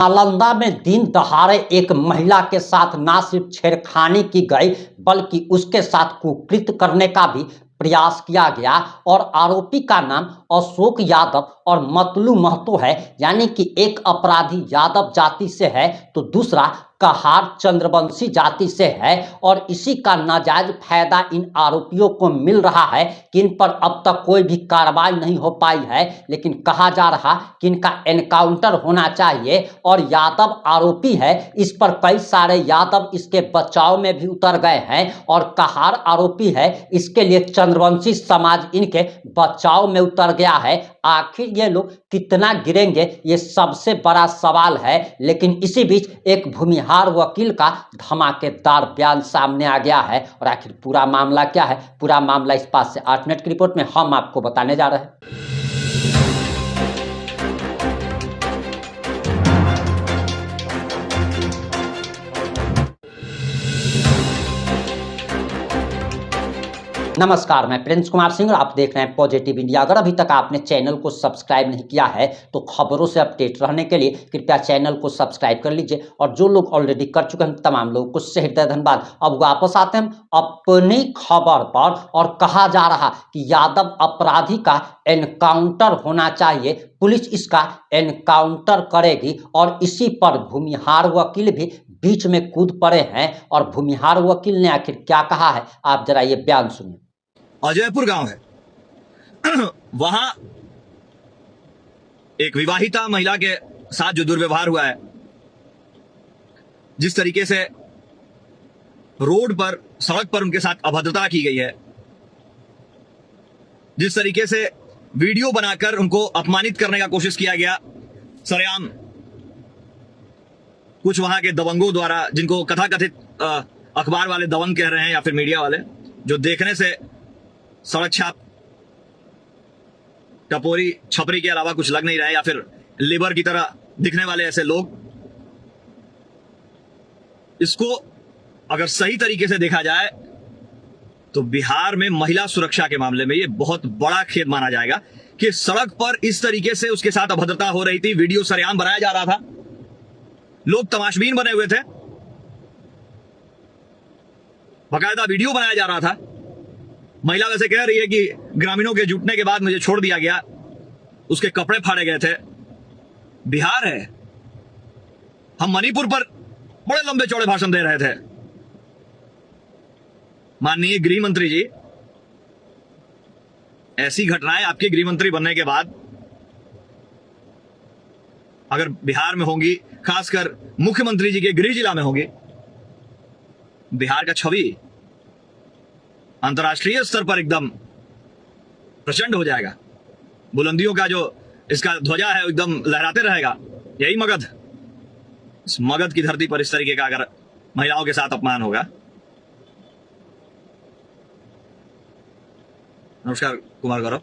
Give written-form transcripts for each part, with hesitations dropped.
नालंदा में दिन दहाड़े एक महिला के साथ न सिर्फ छेड़खानी की गई बल्कि उसके साथ कुकृत्य करने का भी प्रयास किया गया और आरोपी का नाम अशोक यादव और मतलू महतो है। यानी कि एक अपराधी यादव जाति से है तो दूसरा कहार चंद्रवंशी जाति से है और इसी का नाजायज फायदा इन आरोपियों को मिल रहा है कि इन पर अब तक कोई भी कार्रवाई नहीं हो पाई है। लेकिन कहा जा रहा कि इनका एनकाउंटर होना चाहिए और यादव आरोपी है, इस पर कई सारे यादव इसके बचाव में भी उतर गए हैं और कहार आरोपी है, इसके लिए चंद्रवंशी समाज इनके बचाव में उतर गया है। आखिर ये लोग कितना गिरेंगे ये सबसे बड़ा सवाल है। लेकिन इसी बीच एक भूमिहार वकील का धमाकेदार बयान सामने आ गया है और आखिर पूरा मामला क्या है, पूरा मामला इस 5 से 8 मिनट की रिपोर्ट में हम आपको बताने जा रहे हैं। नमस्कार, मैं प्रिंस कुमार सिंह और आप देख रहे हैं पॉजिटिव इंडिया। अगर अभी तक आपने चैनल को सब्सक्राइब नहीं किया है तो खबरों से अपडेट रहने के लिए कृपया चैनल को सब्सक्राइब कर लीजिए और जो लोग ऑलरेडी कर चुके हैं तमाम लोगों को हृदय धन्यवाद। अब वापस आते हैं अपनी खबर पर और कहा जा रहा कि यादव अपराधी का एनकाउंटर होना चाहिए, पुलिस इसका एनकाउंटर करेगी और इसी पर भूमिहार वकील भी बीच में कूद पड़े हैं। और भूमिहार वकील ने आखिर क्या कहा है, आप जरा ये बयान सुनिए। अजयपुर गांव है वहां एक विवाहिता महिला के साथ जो दुर्व्यवहार हुआ है, जिस तरीके से रोड पर सड़क पर उनके साथ अभद्रता की गई है, जिस तरीके से वीडियो बनाकर उनको अपमानित करने का कोशिश किया गया सरेआम कुछ वहां के दबंगों द्वारा, जिनको कथाकथित अखबार वाले दबंग कह रहे हैं या फिर मीडिया वाले, जो देखने से सड़क छाप टपोरी छपरी के अलावा कुछ लग नहीं रहा है, या फिर लेबर की तरह दिखने वाले ऐसे लोग। इसको अगर सही तरीके से देखा जाए तो बिहार में महिला सुरक्षा के मामले में यह बहुत बड़ा खेद माना जाएगा कि सड़क पर इस तरीके से उसके साथ अभद्रता हो रही थी, वीडियो सरेआम बनाया जा रहा था, लोग तमाशबीन बने हुए थे, बाकायदा वीडियो बनाया जा रहा था। महिला वैसे कह रही है कि ग्रामीणों के जुटने के बाद मुझे छोड़ दिया गया, उसके कपड़े फाड़े गए थे। बिहार है, हम मणिपुर पर बड़े लंबे चौड़े भाषण दे रहे थे। माननीय गृह मंत्री जी, ऐसी घटनाएं आपके गृह मंत्री बनने के बाद अगर बिहार में होंगी, खासकर मुख्यमंत्री जी के गृह जिला में होंगी, बिहार का छवि अंतर्राष्ट्रीय स्तर पर एकदम प्रचंड हो जाएगा। बुलंदियों का जो इसका ध्वजा है एकदम लहराते रहेगा। यही मगध, इस मगध की धरती पर इस तरीके का अगर महिलाओं के साथ अपमान होगा। नमस्कार कुमार गौरव,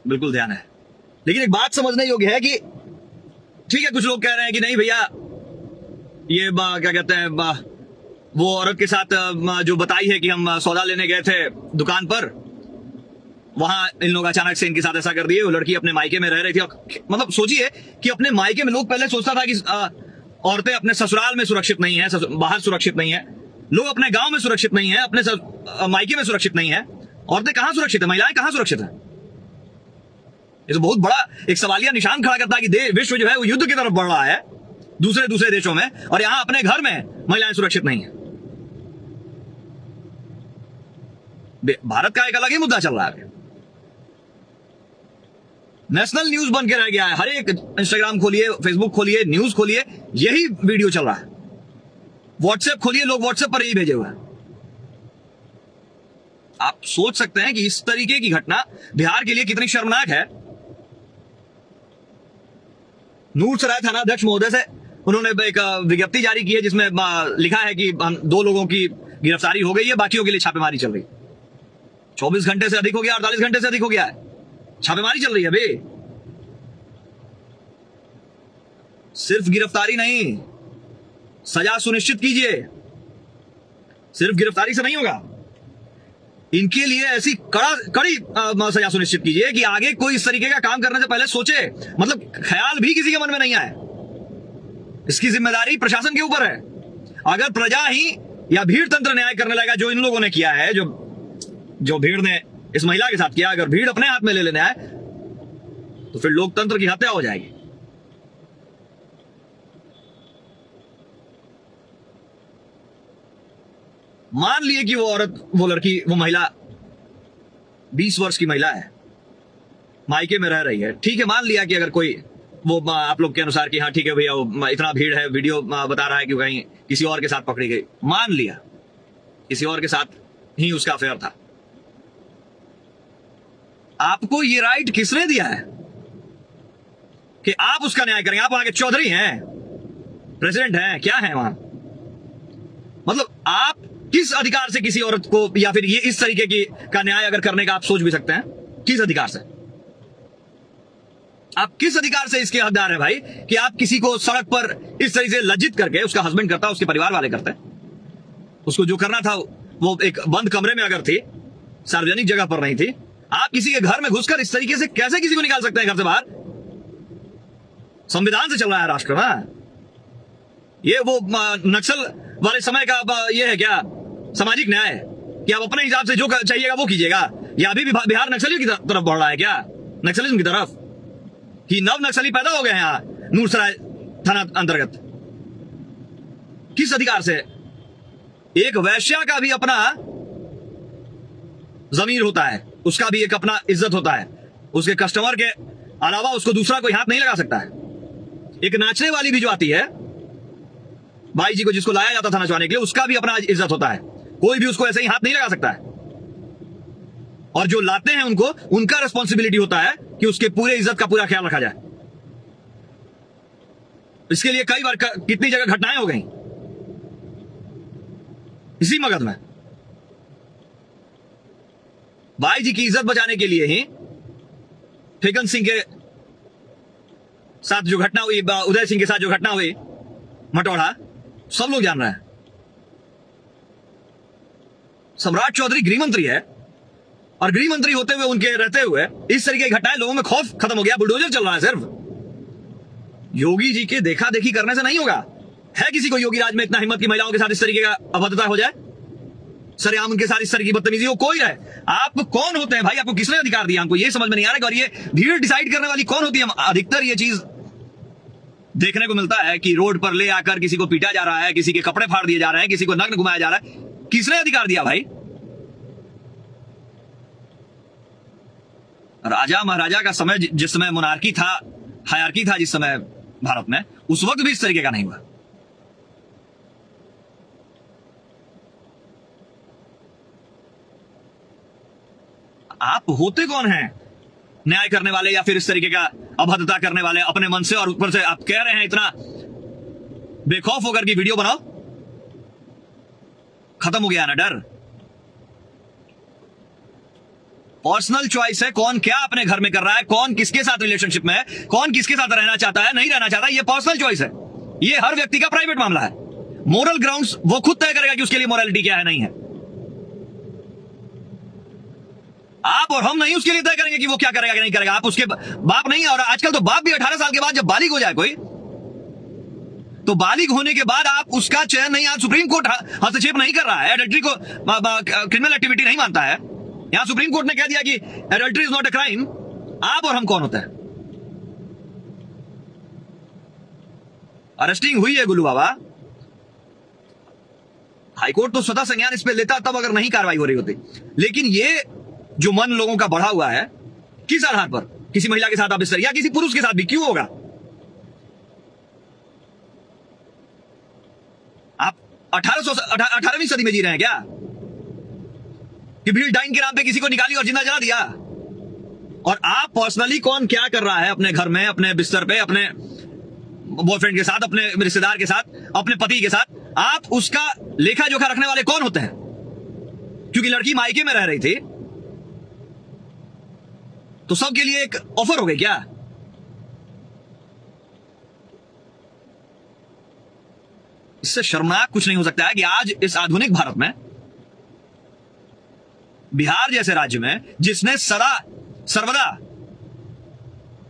बिल्कुल ध्यान है। लेकिन एक बात समझने योग्य है कि ठीक है, कुछ लोग कह रहे हैं कि नहीं भैया, ये क्या कहते हैं, वो औरत के साथ जो बताई है कि हम सौदा लेने गए थे दुकान पर, वहां इन लोग अचानक से इनके साथ ऐसा कर दिए। वो लड़की अपने मायके में रह रही थी। मतलब सोचिए कि अपने मायके में, लोग पहले सोचता था कि औरतें अपने ससुराल में सुरक्षित नहीं है, बाहर सुरक्षित नहीं है, लोग अपने गांव में सुरक्षित नहीं है, अपने मायके में सुरक्षित नहीं है। औरतें कहां सुरक्षित है, महिलाएं कहां सुरक्षित है? ये तो बहुत बड़ा एक सवालिया निशान खड़ा करता है कि विश्व जो है वो युद्ध की तरफ बढ़ रहा है दूसरे देशों में, और यहां अपने घर में महिलाएं सुरक्षित नहीं है। भारत का एक अलग ही मुद्दा चल रहा है, नेशनल न्यूज बन के रह गया है। हर एक इंस्टाग्राम खोलिए, फेसबुक खोलिए, न्यूज खोलिए, यही वीडियो चल रहा है। व्हाट्सएप खोलिए, लोग व्हाट्सएप पर यही भेजे हुए हैं। आप सोच सकते हैं कि इस तरीके की घटना बिहार के लिए कितनी शर्मनाक है। नूरसराय थानाध्यक्ष महोदय से उन्होंने एक विज्ञप्ति जारी की है जिसमें लिखा है कि 2 लोगों की गिरफ्तारी हो गई है, बाकियों के लिए छापेमारी चल रही है। 24 घंटे से अधिक हो गया, 48 घंटे से अधिक हो गया है, छापेमारी चल रही है भाई। सिर्फ गिरफ्तारी नहीं, सजा सुनिश्चित कीजिए। सिर्फ गिरफ्तारी से नहीं होगा, इनके लिए ऐसी कड़ी सजा सुनिश्चित कीजिए कि आगे कोई इस तरीके का काम करने से पहले सोचे, मतलब ख्याल भी किसी के मन में नहीं आए। इसकी जिम्मेदारी प्रशासन के ऊपर है। अगर प्रजा ही या भीड़ तंत्र न्याय करने लगा, जो इन लोगों ने किया है, जो भीड़ ने इस महिला के साथ किया, अगर भीड़ अपने हाथ में ले लेना है तो फिर लोकतंत्र की हत्या हो जाएगी। मान लिए कि वो औरत, वो लड़की, वो महिला 20 वर्ष की महिला है, मायके में रह रही है। ठीक है, मान लिया कि अगर कोई वो आप लोग के अनुसार कि हाँ ठीक है भैया, वो इतना भीड़ है, वीडियो बता रहा है कि कहीं किसी और के साथ पकड़ी गई, मान लिया किसी और के साथ ही उसका अफेयर था। आपको ये राइट किसने दिया है कि आप उसका न्याय करेंगे? आप वहां के चौधरी हैं, प्रेसिडेंट हैं, क्या हैं वहां? मतलब आप किस अधिकार से किसी औरत को, या फिर ये इस तरीके की का न्याय अगर करने का आप सोच भी सकते हैं? किस अधिकार से? आप किस अधिकार से इसके हकदार हैं भाई कि आप किसी को सड़क पर इस तरीके से लज्जित करके, उसका हस्बैंड करता, उसके परिवार वाले करते, उसको जो करना था वो एक बंद कमरे में अगर थी, सार्वजनिक जगह पर नहीं थी, आप किसी के घर में घुसकर इस तरीके से कैसे किसी को निकाल सकते हैं घर से बाहर? संविधान से चल रहा है राष्ट्र में। ये वो नक्सल वाले समय का ये है क्या सामाजिक न्याय कि आप अपने हिसाब से जो चाहिएगा वो कीजिएगा? या अभी भी बिहार नक्सलियों की तरफ बढ़ रहा है क्या, नक्सलिज्म की तरफ? कि नव नक्सली पैदा हो गए हैं यहाँ नूरसराय थाना अंतर्गत? किस अधिकार से? एक वैश्या का भी अपना जमीर होता है, उसका भी एक अपना इज्जत होता है, उसके कस्टमर के अलावा उसको दूसरा कोई हाथ नहीं लगा सकता है। एक नाचने वाली भी जो आती है, भाई जी को जिसको लाया जाता था नचवाने के लिए, उसका भी अपना इज्जत होता है, कोई भी उसको ऐसे ही हाथ नहीं लगा सकता है। और जो लाते हैं उनको, उनका रिस्पॉन्सिबिलिटी होता है कि उसके पूरे इज्जत का पूरा ख्याल रखा जाए। इसके लिए कई बार कितनी जगह घटनाएं हो गई इसी मगध में। भाई जी की इज्जत बचाने के लिए ही फेगन सिंह के साथ जो घटना हुई, उदय सिंह के साथ जो घटना हुई मटौड़ा, सब लोग जान रहे हैं। सम्राट चौधरी गृह मंत्री है, और गृह मंत्री होते हुए, उनके रहते हुए इस तरीके की घटनाएं, लोगों में खौफ खत्म हो गया, बुलडोजर चल रहा है सिर्फ। योगी जी के देखा देखी करने से नहीं होगा। है किसी को योगी राज में इतना हिम्मत की महिलाओं के साथ इस तरीके का अभद्रता हो जाए, सरेआम उनके साथ इस तरह की बदतमीजी हो? कोई रहे, आप कौन होते हैं भाई? आपको किसने अधिकार दिया? हमको ये समझ में नहीं आ रहा। और ये भीड़ डिसाइड करने वाली कौन होती है? अधिकतर ये चीज देखने को मिलता है कि रोड पर ले आकर किसी को पीटा जा रहा है, किसी के कपड़े फाड़ दिए जा रहे हैं, किसी को नग्न घुमाया जा रहा है। किसने अधिकार दिया भाई? राजा महाराजा का समय, जिस समय मोनार्की था, हायरार्की था जिस समय भारत में, उस वक्त भी इस तरीके का नहीं हुआ। आप होते कौन हैं न्याय करने वाले या फिर इस तरीके का अभद्रता करने वाले अपने मन से? और ऊपर से आप कह रहे हैं इतना बेखौफ होकर की वीडियो बनाओ। खत्म हो गया ना डर? पर्सनल चॉइस है, कौन क्या अपने घर में कर रहा है, कौन किसके साथ रिलेशनशिप में है, कौन किसके साथ रहना चाहता है, नहीं रहना चाहता, ये पर्सनल चॉइस है। ये हर व्यक्ति का प्राइवेट मामला है। मोरल ग्राउंड्स वो खुद तय करेगा कि उसके लिए मोरालिटी क्या है, नहीं है। आप और हम नहीं उसके लिए तय करेंगे कि वो क्या करेगा कि नहीं करेगा। आप उसके बाप नहीं। और आजकल तो बाप भी 18 साल के बाद जब बालिग हो जाए कोई, तो बालिग होने के बाद आप उसका चयन नहीं। आज सुप्रीम कोर्ट हस्तक्षेप नहीं कर रहा है, एडल्ट्री को क्रिमिनल एक्टिविटी नहीं मानता है। यहां सुप्रीम कोर्ट ने कह दिया कि adultery is not a crime. आप और हम कौन होते हैं? अरेस्टिंग हुई है गुल्लू बाबा, हाईकोर्ट तो स्वतः संज्ञान इस पे लेता तब अगर नहीं कार्रवाई हो रही होती। लेकिन ये जो मन लोगों का बढ़ा हुआ है, किस आधार पर? किसी महिला के साथ आप इस तरह, या किसी पुरुष के साथ भी क्यों होगा? आप 18वीं सदी में जी रहे हैं क्या? कि भीड़ डाइन के नाम पे किसी को निकाली और जिंदा जला दिया। और आप पर्सनली कौन क्या कर रहा है अपने घर में, अपने बिस्तर पे, अपने बॉयफ्रेंड के साथ, अपने रिश्तेदार के साथ, अपने पति के साथ, आप उसका लेखा जोखा रखने वाले कौन होते हैं? क्योंकि लड़की मायके में रह रही थी तो सबके लिए एक ऑफर हो गई क्या? इससे शर्मनाक कुछ नहीं हो सकता है कि आज इस आधुनिक भारत में, बिहार जैसे राज्य में, जिसने सर्वदा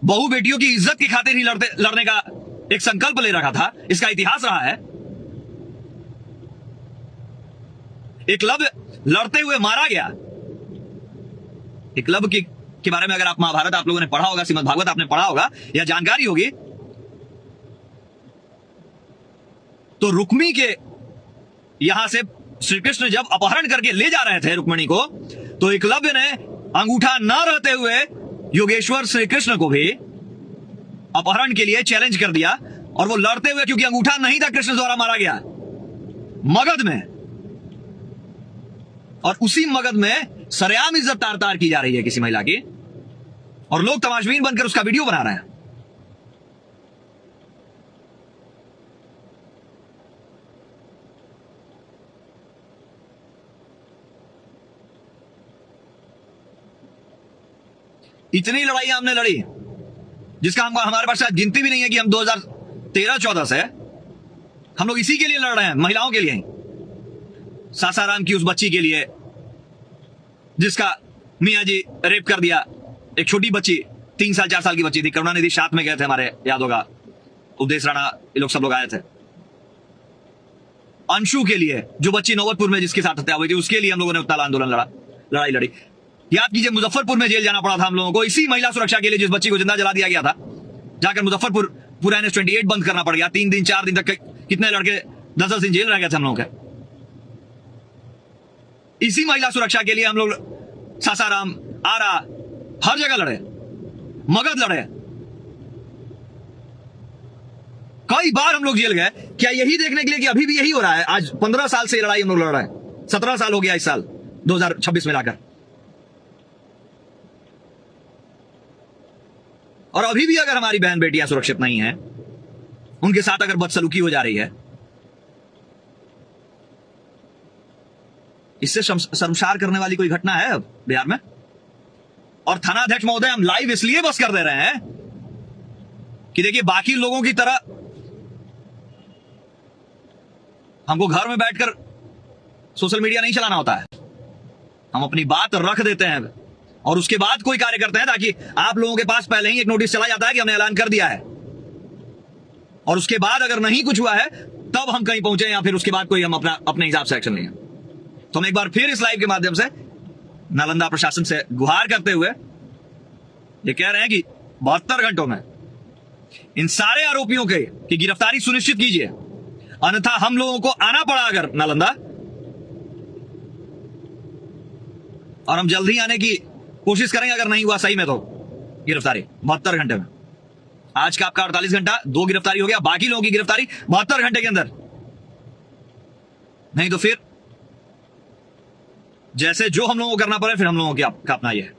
बहु बेटियों की इज्जत की खातिर ही लड़ने का एक संकल्प ले रखा था, इसका इतिहास रहा है। एकलव्य लड़ते हुए मारा गया। एकलव्य के बारे में अगर आप महाभारत आप लोगों ने पढ़ा होगा, श्रीमद् भागवत आपने पढ़ा होगा या जानकारी होगी, तो रुक्मी के यहां से श्री कृष्ण जब अपहरण करके ले जा रहे थे रुक्मिणी को, तो एकलव्य ने अंगूठा न रहते हुए योगेश्वर श्री कृष्ण को भी अपहरण के लिए चैलेंज कर दिया, और वो लड़ते हुए, क्योंकि अंगूठा नहीं था, कृष्ण द्वारा मारा गया मगध में। और उसी मगध में सरेआम इज्जत तार तार की जा रही है किसी महिला की, और लोग तमाशबीन बनकर उसका वीडियो बना रहे हैं। इतनी लड़ाइयां हमने लड़ी जिसका हमको हमारे पास शायद गिनती भी नहीं है कि हम 2013-14 से हम लोग इसी के लिए लड़ रहे हैं, महिलाओं के लिए, सासाराम की उस बच्ची के लिए जिसका मियां जी रेप कर दिया। एक छोटी बच्ची 3 साल 4 साल की बच्ची थी। करुणानिधि साथ में गए थे हमारे, याद होगा, उपदेश राणा, ये लोग सब लोग आए थे। अंशु के लिए, जो बच्ची नौबतपुर में जिसके साथ हत्या हुई थी, उसके लिए हम लोगों ने उतना आंदोलन लड़ा, लड़ाई लड़ी। याद कीजिए, मुजफ्फरपुर में जेल जाना पड़ा था हम लोगों को इसी महिला सुरक्षा के लिए, जिस बच्ची को जिंदा जला दिया गया था। जाकर मुजफ्फरपुर पूरा NH-28 बंद करना पड़ गया। 3 दिन 4 दिन तक कितने लड़के 10-10 दिन जेल रह गए थे हम लोगों के। इसी महिला सुरक्षा के लिए हम लोग सासाराम, आरा, हर जगह लड़े, मगध लड़े, कई बार हम लोग जेल गए। क्या यही देखने के लिए कि अभी भी यही हो रहा है? आज 15 साल से लड़ाई हम लोग लड़ रहे हैं, 17 साल हो गया इस साल 2026 में लाकर, और अभी भी अगर हमारी बहन बेटियां सुरक्षित नहीं हैं, उनके साथ अगर बदसलूकी हो जा रही है, इससे शर्मसार करने वाली कोई घटना है बिहार में? और थानाध्यक्ष महोदय, हम लाइव इसलिए बस कर दे रहे हैं कि देखिए, बाकी लोगों की तरह हमको घर में बैठकर सोशल मीडिया नहीं चलाना होता है। हम अपनी बात रख देते हैं और उसके बाद कोई कार्य करते हैं, ताकि आप लोगों के पास पहले ही एक नोटिस चला जाता है कि हमने ऐलान कर दिया है, और उसके बाद अगर नहीं कुछ हुआ है तब हम कहीं पहुंचे, या फिर उसके बाद कोई हम अपने हिसाब से एक्शन लेंगे। तो हम एक बार फिर इस लाइव के माध्यम से नालंदा प्रशासन से गुहार करते हुए ये कह रहे हैं कि 72 घंटों में इन सारे आरोपियों की गिरफ्तारी सुनिश्चित कीजिए, अन्यथा हम लोगों को आना पड़ा अगर नालंदा, और हम जल्द ही आने की कोशिश करेंगे। अगर नहीं हुआ सही में तो गिरफ्तारी 72 घंटे में। आज का आपका 48 घंटा, 2 गिरफ्तारी हो गया, बाकी लोगों की गिरफ्तारी 72 घंटे के अंदर। नहीं तो फिर जैसे जो हम लोगों को करना पड़े, फिर हम लोगों का अपना यह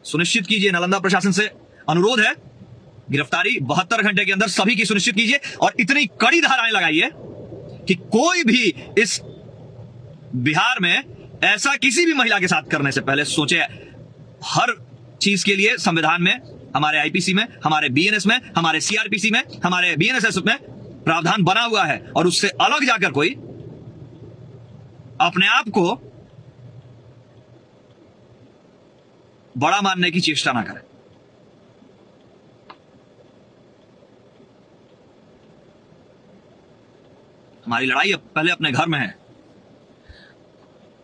सुनिश्चित कीजिए। नालंदा प्रशासन से अनुरोध है, गिरफ्तारी 72 घंटे के अंदर सभी की सुनिश्चित कीजिए, और इतनी कड़ी धाराएं लगाइए कि कोई भी इस बिहार में ऐसा किसी भी महिला के साथ करने से पहले सोचे। हर चीज के लिए संविधान में, हमारे आईपीसी में, हमारे बीएनएस में, हमारे सीआरपीसी में, हमारे बीएनएसएस में प्रावधान बना हुआ है, और उससे अलग जाकर कोई अपने आप को बड़ा मानने की चेष्टा ना करे। हमारी लड़ाई अब पहले अपने घर में है,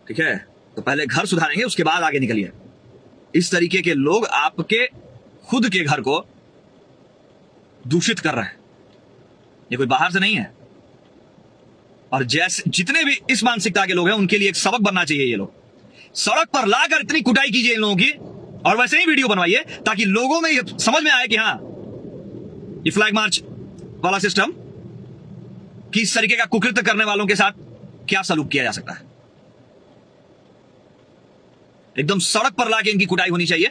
ठीक है? तो पहले घर सुधारेंगे, उसके बाद आगे निकलिए। इस तरीके के लोग आपके खुद के घर को दूषित कर रहे हैं, ये कोई बाहर से नहीं है। और जैसे जितने भी इस मानसिकता के लोग हैं, उनके लिए एक सबक बनना चाहिए। ये लोग सड़क पर लाकर इतनी कुटाई कीजिए इन लोगों की, और वैसे ही वीडियो बनवाइए, ताकि लोगों में ये समझ में आए कि हाँ, ये फ्लैग मार्च वाला सिस्टम, कि इस तरीके का कुकृत्य करने वालों के साथ क्या सलूक किया जा सकता है। एकदम सड़क पर लाके इनकी कुटाई होनी चाहिए,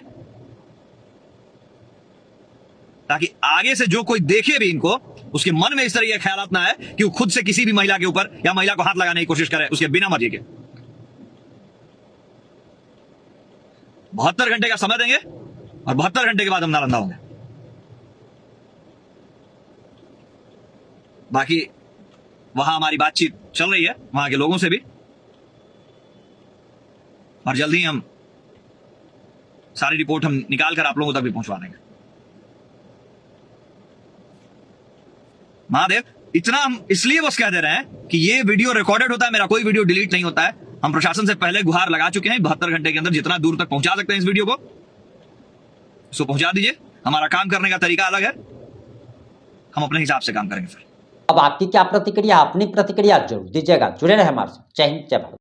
ताकि आगे से जो कोई देखे भी इनको, उसके मन में इस तरह के ख्यालात ना आए कि वो खुद से किसी भी महिला के ऊपर या महिला को हाथ लगाने की कोशिश करे उसके बिना मर्जी के। 72 घंटे का समय देंगे, और 72 घंटे के बाद हम नालंदा होंगे। बाकी वहां हमारी बातचीत चल रही है वहां के लोगों से भी, और जल्दी हम सारी रिपोर्ट हम निकाल कर आप लोगों तक भी पहुंचवा देंगे। महादेव, इतना हम इसलिए बस कह दे रहे हैं कि ये वीडियो रिकॉर्डेड होता है, मेरा कोई वीडियो डिलीट नहीं होता है। हम प्रशासन से पहले गुहार लगा चुके हैं, 72 घंटे के अंदर जितना दूर तक पहुंचा सकते हैं इस वीडियो को सो पहुंचा दीजिए। हमारा काम करने का तरीका अलग है, हम अपने हिसाब से काम करेंगे। फिर अब आपकी क्या प्रतिक्रिया, अपनी प्रतिक्रिया जरूर दीजिएगा। जुड़े रहे हमारे साथ। जय हिंद, जय भारत।